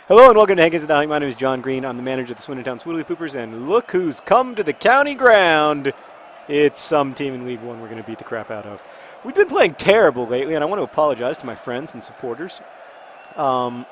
Hello and welcome to Hankins and the Hike. My name is John Green. I'm the manager of the Swoodilypoopers, and look who's come to the county ground. It's some team in League One we're going to beat the crap out of. We've been playing terrible lately, and I want to apologize to my friends and supporters. I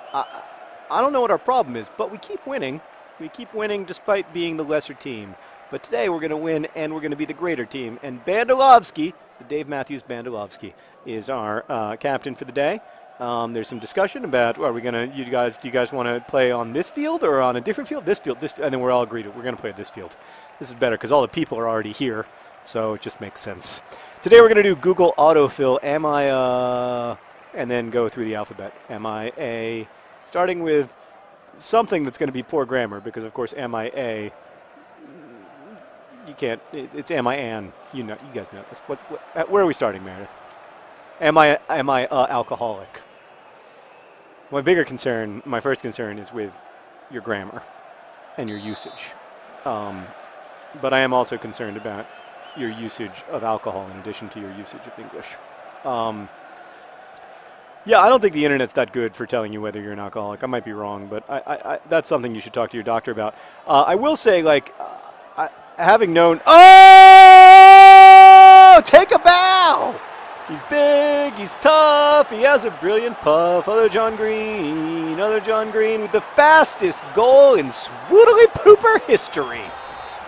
don't know what our problem is, but we keep winning. We keep winning despite being the lesser team. But today we're going to win, and we're going to be the greater team. And Bandelovsky, Dave Matthews Bandelovsky, is our captain for the day. There's some discussion about, are we gonna? Do you guys want to play on this field or on a different field? This field, and then we're all agreed we're gonna play this field. This is better because all the people are already here, so it just makes sense. Today we're gonna do Google autofill. Am I and then go through the alphabet. Am I a? Starting with something that's gonna be poor grammar because of course am I a? You can't. It's am I an? You know, you guys know this. Where are we starting, Meredith? Am I alcoholic? My first concern is with your grammar and your usage. But I am also concerned about your usage of alcohol in addition to your usage of English. Yeah, I don't think the internet's that good for telling you whether you're an alcoholic. I might be wrong, but that's something you should talk to your doctor about. I will say, having known... Oh! Take a bow! He's big, he's tough, he has a brilliant puff. Other John Green with the fastest goal in Swoodilypooper history.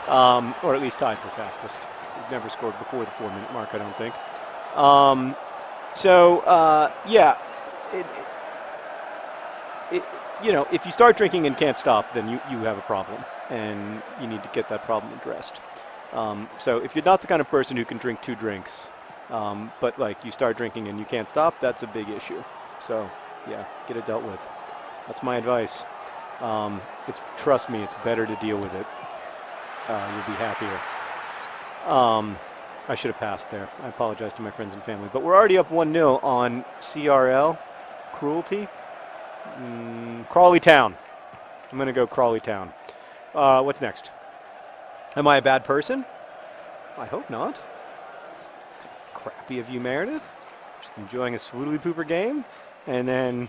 Or at least tied for fastest. We've never scored before the 4-minute mark, I don't think. Yeah. You know, if you start drinking and can't stop, then you have a problem. And you need to get that problem addressed. So if you're not the kind of person who can drink 2 drinks, but you start drinking and you can't stop, that's a big issue. So yeah, get it dealt with. That's my advice. Trust me, it's better to deal with it. You'll be happier. I should have passed there. I apologize to my friends and family, but we're already up 1-0 on CRL. Cruelty. Crawley Town. I'm going to go Crawley Town. What's next? Am I a bad person? I hope not. Crappy of you, Meredith. Just enjoying a Swoodilypooper game, and then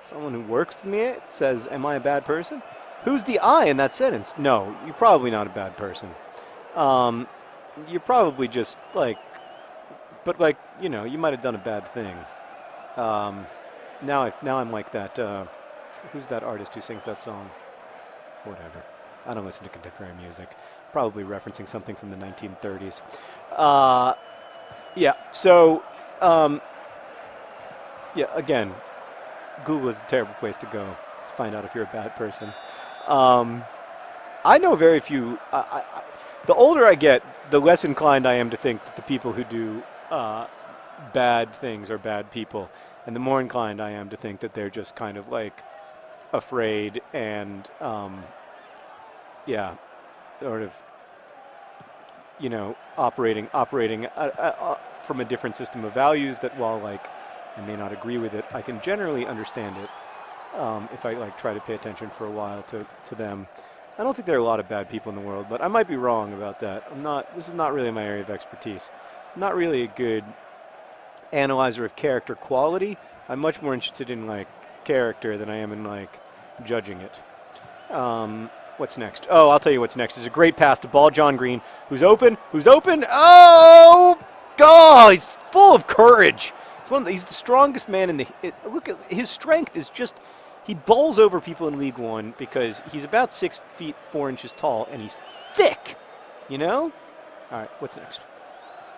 someone who works with me says, am I a bad person? Who's the I in that sentence? No, you're probably not a bad person. You're probably just you might have done a bad thing. Now I'm like that, who's that artist who sings that song? Whatever. I don't listen to contemporary music. Probably referencing something from the 1930s. Yeah, so, again, Google is a terrible place to go to find out if you're a bad person. I know very few. The older I get, the less inclined I am to think that the people who do bad things are bad people. And the more inclined I am to think that they're just kind of afraid and, sort of, operating from a different system of values that while I may not agree with it, I can generally understand it if I try to pay attention for a while to them. I don't think there are a lot of bad people in the world, but I might be wrong about that. This is not really my area of expertise. I'm not really a good analyzer of character quality. I'm much more interested in character than I am in judging it. What's next? Oh, I'll tell you what's next. It's a great pass to ball John Green, who's open. Oh, God, he's full of courage. He's the strongest man in the. Look at his strength is just. He bowls over people in League One because he's about 6 feet 4 inches tall and he's thick. All right, what's next?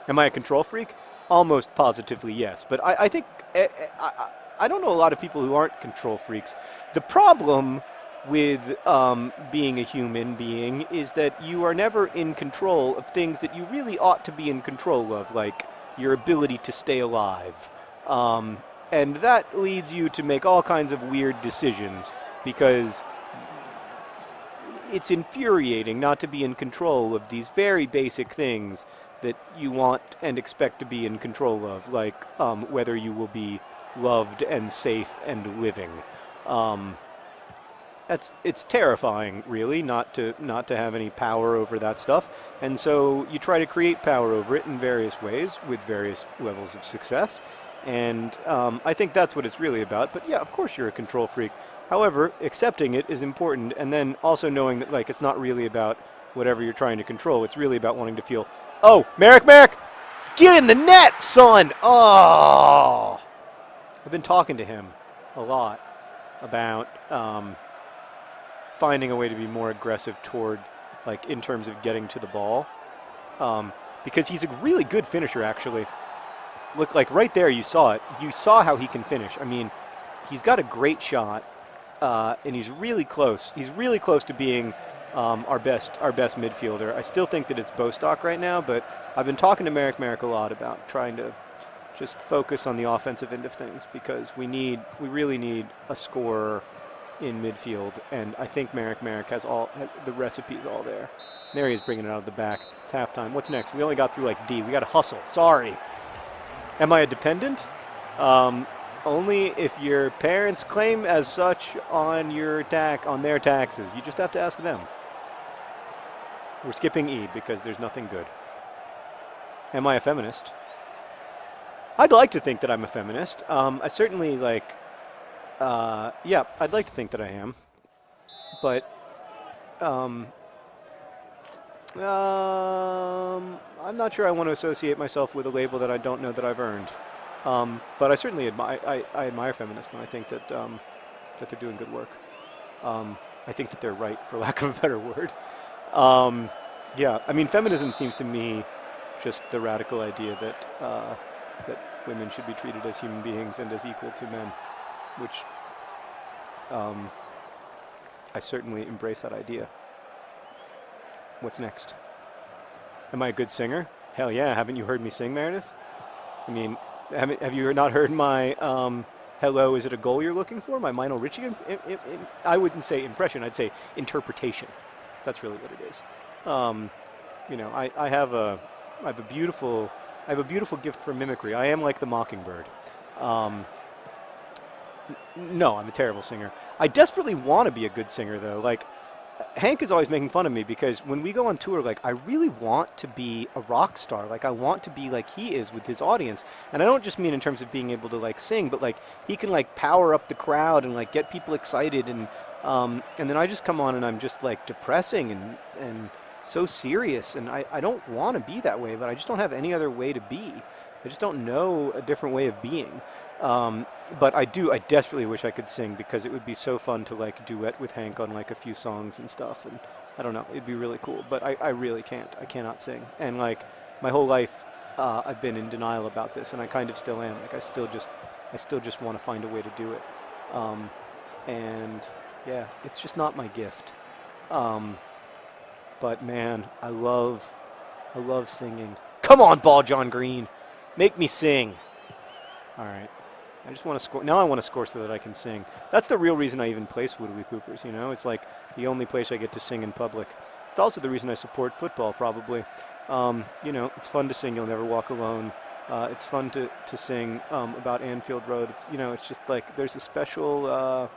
Am I a control freak? Almost positively yes, but I think I don't know a lot of people who aren't control freaks. The problem with being a human being is that you are never in control of things that you really ought to be in control of, like your ability to stay alive. And that leads you to make all kinds of weird decisions because it's infuriating not to be in control of these very basic things that you want and expect to be in control of, like whether you will be loved and safe and living. It's terrifying, really, not to have any power over that stuff, and so you try to create power over it in various ways with various levels of success. And I think that's what it's really about. But yeah, of course you're a control freak. However, accepting it is important, and then also knowing that like it's not really about whatever you're trying to control. It's really about wanting to feel, oh, Merrick, get in the net, son! Oh! I've been talking to him a lot about finding a way to be more aggressive toward, like, in terms of getting to the ball. Because he's a really good finisher, actually. Look, like right there, you saw it. You saw how he can finish. I mean, he's got a great shot, and he's really close. He's really close to being our best midfielder. I still think that it's Bostock right now, but I've been talking to Merrick a lot about trying to just focus on the offensive end of things, because we really need a scorer in midfield, and I think Merrick has the recipes all there. There he is, bringing it out of the back. It's halftime. What's next? We only got through like D. We got to hustle. Sorry. Am I a dependent? Only if your parents claim as such on their taxes. You just have to ask them. We're skipping E because there's nothing good. Am I a feminist? I'd like to think that I'm a feminist. I certainly like. Yeah, I'd like to think that I am, but I'm not sure I want to associate myself with a label that I don't know that I've earned. But I certainly I admire feminists, and I think that that they're doing good work. I think that they're right, for lack of a better word. Yeah, I mean, feminism seems to me just the radical idea that that women should be treated as human beings and as equal to men, which I certainly embrace that idea. What's next? Am I a good singer? Hell yeah, haven't you heard me sing, Meredith? I mean, have you not heard my hello, is it a goal you're looking for? My Lionel Richie, I wouldn't say impression, I'd say interpretation. That's really what it is. You know, I have a beautiful gift for mimicry. I am like the mockingbird. No, I'm a terrible singer. I desperately want to be a good singer, though. Like, Hank is always making fun of me because when we go on tour, like, I really want to be a rock star. Like, I want to be like he is with his audience. And I don't just mean in terms of being able to, like, sing, but, like, he can, like, power up the crowd and, like, get people excited. And then I just come on and I'm just, like, depressing and so serious. And I don't want to be that way, but I just don't have any other way to be. I just don't know a different way of being. But I desperately wish I could sing, because it would be so fun to like duet with Hank on like a few songs and stuff, and I don't know, it'd be really cool, but I really can't. I cannot sing, and like my whole life I've been in denial about this, and I kind of still am. Like I still just want to find a way to do it, and yeah, it's just not my gift. But man, I love singing. Come on, Ball John Green, make me sing. All right. I just want to score. Now I want to score so that I can sing. That's the real reason I even play Swoodilypoopers, you know? It's like the only place I get to sing in public. It's also the reason I support football, probably. You know, it's fun to sing You'll Never Walk Alone. It's fun to sing about Anfield Road. It's, you know, it's just like there's a special,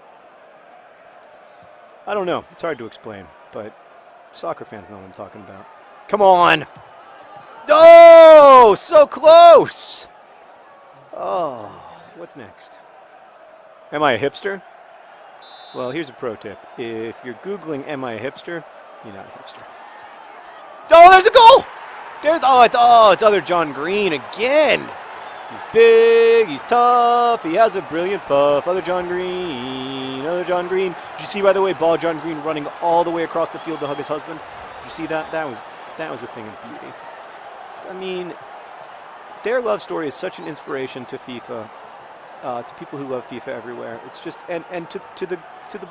I don't know. It's hard to explain, but soccer fans know what I'm talking about. Come on. Oh, so close. Oh. What's next? Am I a hipster? Well, here's a pro tip. If you're Googling, am I a hipster? You're not a hipster. Oh, there's a goal! It's other John Green again. He's big, he's tough, he has a brilliant puff. Other John Green. Did you see, by the way, Ball John Green running all the way across the field to hug his husband? Did you see that? That was a thing of beauty. I mean, their love story is such an inspiration to FIFA. To people who love FIFA everywhere. It's just and to the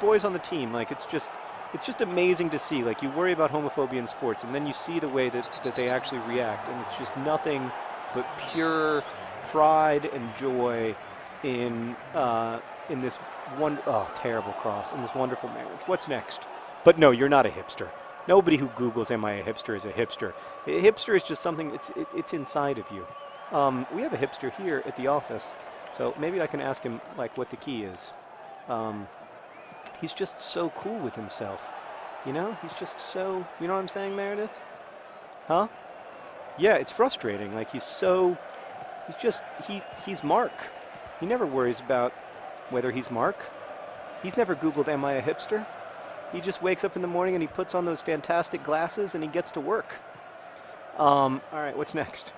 boys on the team, like it's just amazing to see. Like, you worry about homophobia in sports, and then you see the way that they actually react, and it's just nothing but pure pride and joy in this terrible cross, in this wonderful marriage. What's next? But no, you're not a hipster. Nobody who Googles "Am I a hipster?" is a hipster. A hipster is just something it's inside of you. We have a hipster here at the office. So maybe I can ask him, like, what the key is. He's just so cool with himself. You know? He's just so... You know what I'm saying, Meredith? Huh? Yeah, it's frustrating. Like, he's Mark. He never worries about whether he's Mark. He's never Googled, am I a hipster? He just wakes up in the morning and he puts on those fantastic glasses and he gets to work. All right, what's next?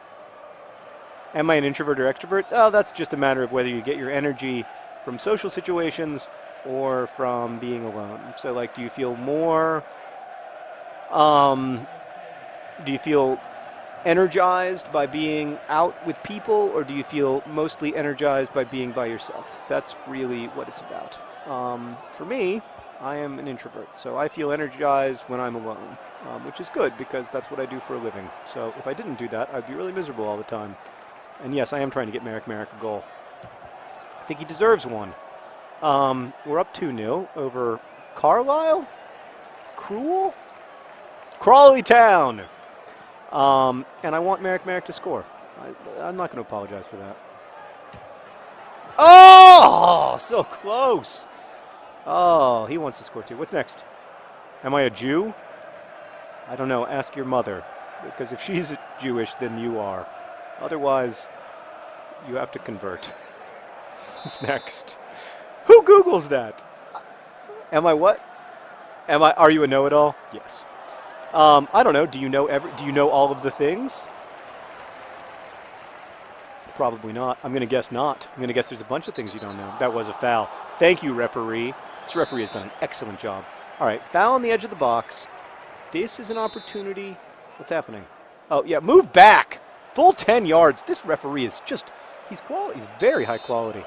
Am I an introvert or extrovert? Oh, that's just a matter of whether you get your energy from social situations or from being alone. So, like, do you feel more, do you feel energized by being out with people, or do you feel mostly energized by being by yourself? That's really what it's about. For me, I am an introvert, so I feel energized when I'm alone, which is good because that's what I do for a living. So if I didn't do that, I'd be really miserable all the time. And yes, I am trying to get Merrick a goal. I think he deserves one. We're up 2-0 over Carlisle? Cruel? Crawley Town! And I want Merrick to score. I'm not going to apologize for that. Oh, so close. Oh, he wants to score too. What's next? Am I a Jew? I don't know. Ask your mother. Because if she's Jewish, then you are. Otherwise, you have to convert. What's next? Who Googles that? Am I what? Are you a know-it-all? Yes. I don't know. Do you know all of the things? Probably not. I'm going to guess not. I'm going to guess there's a bunch of things you don't know. That was a foul. Thank you, referee. This referee has done an excellent job. All right, foul on the edge of the box. This is an opportunity. What's happening? Oh, yeah, move back. Full 10 yards. This referee is just, he's very high quality.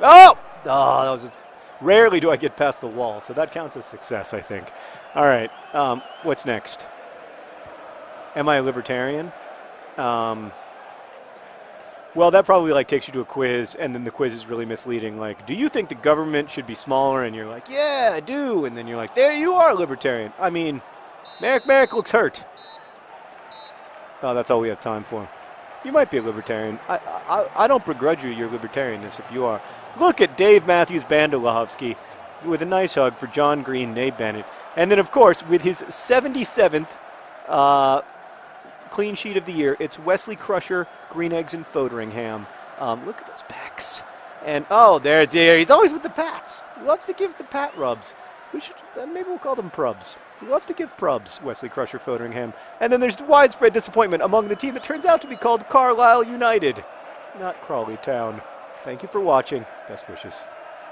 Oh! Oh, that was just, rarely do I get past the wall, so that counts as success, I think. All right, what's next? Am I a libertarian? Well, that probably like takes you to a quiz, and then the quiz is really misleading. Like, do you think the government should be smaller? And you're like, yeah, I do. And then you're like, there you are, libertarian. I mean, Merrick looks hurt. Oh, that's all we have time for. You might be a libertarian. I don't begrudge you your libertarianness if you are. Look at Dave Matthews Bandolahovsky with a nice hug for John Green, Nate Bennett. And then, of course, with his 77th clean sheet of the year, it's Wesley Crusher, Green Eggs, and Foderingham. Look at those pecs. And, oh, there's here. He's always with the pats. He loves to give the pat rubs. We should, maybe we'll call them prubs. He loves to give prubs, Wesley Crusher, Foderingham. And then there's widespread disappointment among the team that turns out to be called Carlisle United, not Crawley Town. Thank you for watching. Best wishes.